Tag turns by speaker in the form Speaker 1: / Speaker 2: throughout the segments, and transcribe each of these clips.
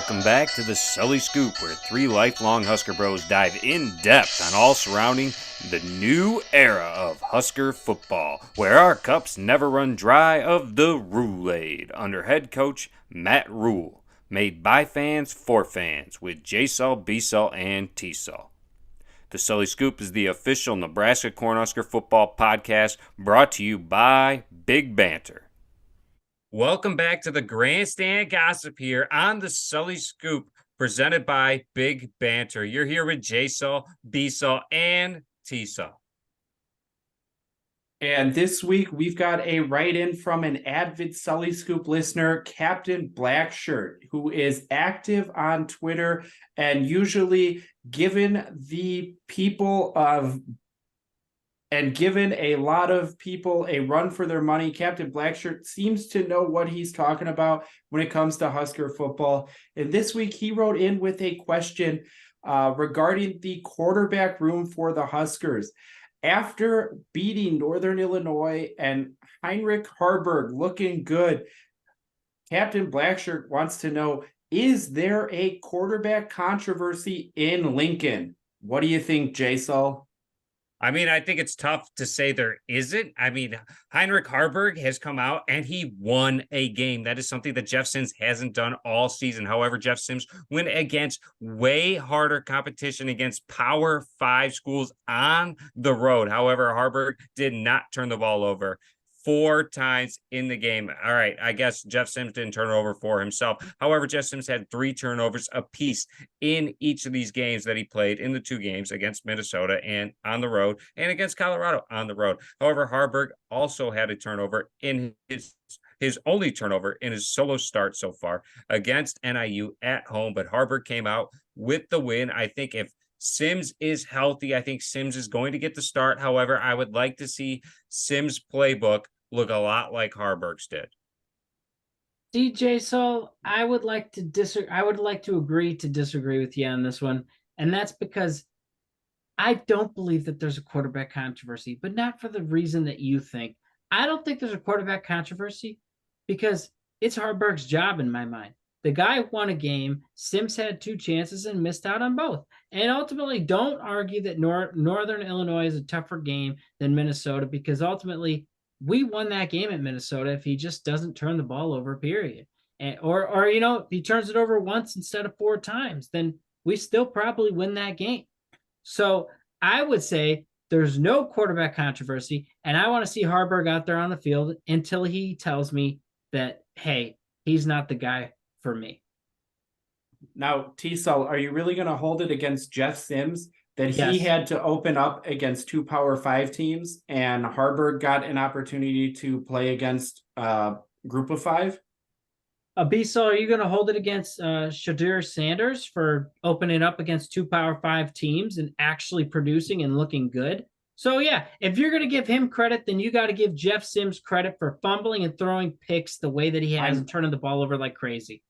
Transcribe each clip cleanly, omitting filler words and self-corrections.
Speaker 1: Welcome back to the Sully Scoop, where three lifelong Husker bros dive in depth on all surrounding the new era of Husker football, where our cups never run dry of the Roulade under head coach Matt Rule, made by fans for fans with J-Sul, B-Sul, and T-Sul. The Sully Scoop is the official Nebraska Cornhusker football podcast brought to you by Big Banter. Welcome back to the Grandstand Gossip here on the Sully Scoop, presented by Big Banter. You're here with J-Sul, B-Sul, and T-Sul.
Speaker 2: And this week, we've got a write-in from an avid Sully Scoop listener, Captain Blackshirt, who is active on Twitter and usually given a lot of people a run for their money. Captain Blackshirt seems to know what he's talking about when it comes to Husker football. And this week, he wrote in with a question regarding the quarterback room for the Huskers. After beating Northern Illinois and Heinrich Harburg looking good, Captain Blackshirt wants to know, is there a quarterback controversy in Lincoln? What do you think, J-Sul?
Speaker 1: I mean, I think it's tough to say there isn't. I mean, Heinrich Harburg has come out and he won a game. That is something that Jeff Sims hasn't done all season. However, Jeff Sims went against way harder competition against Power 5 schools on the road. However, Harburg did not turn the ball over 4 times in the game. All right, I guess Jeff Sims didn't turn it over for himself. However, Jeff Sims had 3 turnovers apiece in each of these games that he played in the 2 games against Minnesota and on the road, and against Colorado on the road. However, Harburg also had a turnover in his only turnover in his solo start so far against NIU at home, but Harburg came out with the win. I think if Sims is healthy, I think Sims is going to get the start. However, I would like to see Sims' playbook look a lot like Harburg's did.
Speaker 3: DJ, so I would like to agree to disagree with you on this one, and that's because I don't believe that there's a quarterback controversy, but not for the reason that you think. I don't think there's a quarterback controversy because it's Harburg's job in my mind. The guy won a game. Sims had 2 chances and missed out on both. And ultimately, don't argue that Northern Illinois is a tougher game than Minnesota, because ultimately we won that game at Minnesota if he just doesn't turn the ball over, period. Or if he turns it over once instead of 4 times, then we still probably win that game. So I would say there's no quarterback controversy, and I want to see Harburg out there on the field until he tells me that, hey, he's not the guy for me.
Speaker 2: Now, T-Sul, are you really going to hold it against Jeff Sims that he
Speaker 3: Yes.
Speaker 2: had to open up against 2 Power 5 teams and Harburg got an opportunity to play against a group of 5?
Speaker 3: B-Sul, are you going to hold it against Shadur Sanders for opening up against 2 Power 5 teams and actually producing and looking good? So, yeah, if you're going to give him credit, then you got to give Jeff Sims credit for fumbling and throwing picks the way that he has and turning the ball over like crazy.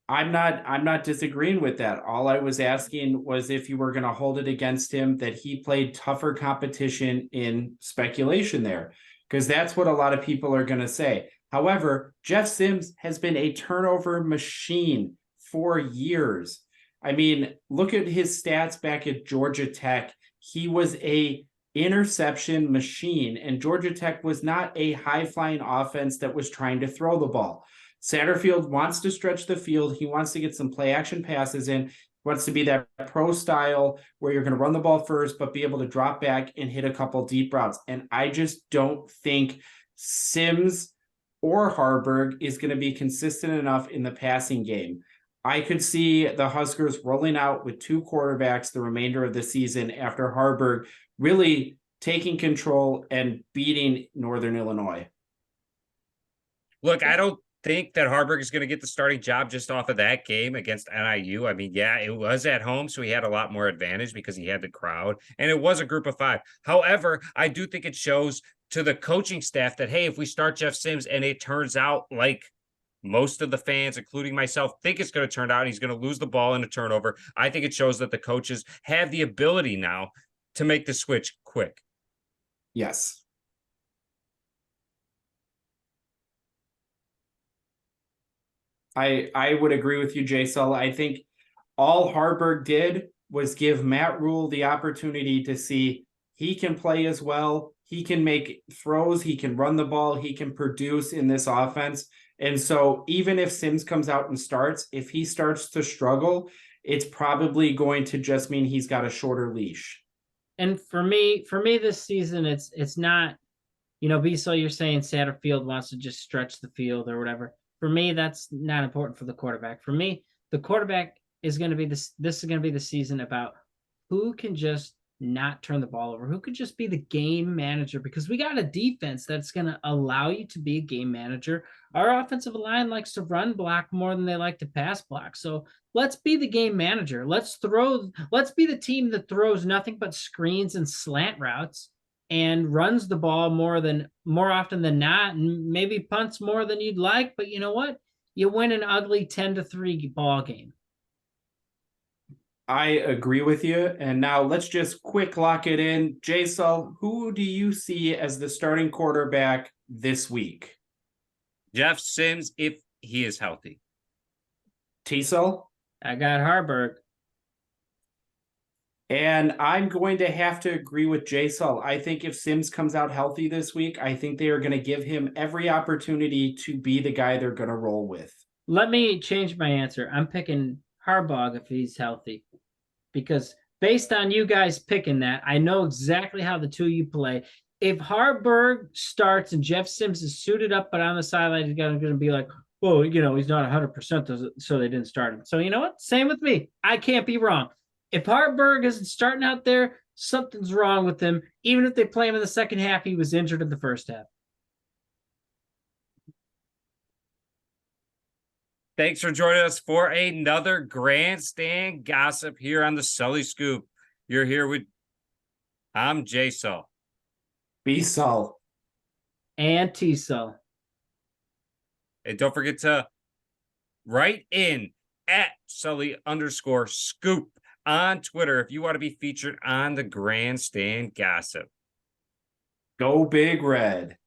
Speaker 2: I'm not disagreeing with that. All I was asking was if you were going to hold it against him that he played tougher competition in speculation there, because that's what a lot of people are going to say. However, Jeff Sims has been a turnover machine for years. I mean, look at his stats back at Georgia Tech. He was a interception machine, and Georgia Tech was not a high-flying offense that was trying to throw the ball. Satterfield wants to stretch the field. He wants to get some play action passes in. He wants to be that pro style where you're going to run the ball first, but be able to drop back and hit a couple deep routes. And I just don't think Sims or Harburg is going to be consistent enough in the passing game. I could see the Huskers rolling out with 2 quarterbacks the remainder of the season after Harburg really taking control and beating Northern Illinois.
Speaker 1: Look, I don't think that Harburg is going to get the starting job just off of that game against NIU. I mean, yeah, it was at home, so he had a lot more advantage because he had the crowd, and it was a group of 5. However, I do think it shows to the coaching staff that, hey, if we start Jeff Sims and it turns out like most of the fans, including myself, think it's going to turn out and he's going to lose the ball in a turnover, I think it shows that the coaches have the ability now to make the switch quick.
Speaker 2: Yes. I would agree with you, Jay Sull. I think all Harburg did was give Matt Rule the opportunity to see he can play as well. He can make throws. He can run the ball. He can produce in this offense. And so even if Sims comes out and starts, if he starts to struggle, it's probably going to just mean he's got a shorter leash.
Speaker 3: And for me this season, it's not, Beasel, you're saying Satterfield wants to just stretch the field or whatever. For me, that's not important for the quarterback. For me, the quarterback is going to be this is going to be the season about who can just not turn the ball over, who could just be the game manager, because we got a defense that's going to allow you to be a game manager. Our offensive line likes to run block more than they like to pass block. So let's be the game manager. Let's be the team that throws nothing but screens and slant routes and runs the ball more often than not, and maybe punts more than you'd like. But you know what? You win an ugly 10-3 ball game.
Speaker 2: I agree with you. And now let's just quick lock it in. Jay Sull, who do you see as the starting quarterback this week?
Speaker 1: Jeff Sims, if he is healthy.
Speaker 2: T-Sull?
Speaker 3: I got Harburg.
Speaker 2: And I'm going to have to agree with Jay Sull. I think if Sims comes out healthy this week, I think they are going to give him every opportunity to be the guy they're going to roll with.
Speaker 3: Let me change my answer. I'm picking Harbaugh if he's healthy, because based on you guys picking that, I know exactly how the two of you play. If Harburg starts and Jeff Sims is suited up but on the sideline, he's going to be like, well, he's not 100%, so they didn't start him. So you know what? Same with me. I can't be wrong. If Harburg isn't starting out there, something's wrong with him. Even if they play him in the second half, he was injured in the first half.
Speaker 1: Thanks for joining us for another Grandstand Gossip here on the Sully Scoop. You're here with, I'm Jay Sull.
Speaker 2: B Sull.
Speaker 3: And T Sull.
Speaker 1: And don't forget to write in at Sully_Scoop on Twitter if you want to be featured on the Grandstand Gossip.
Speaker 2: Go Big Red.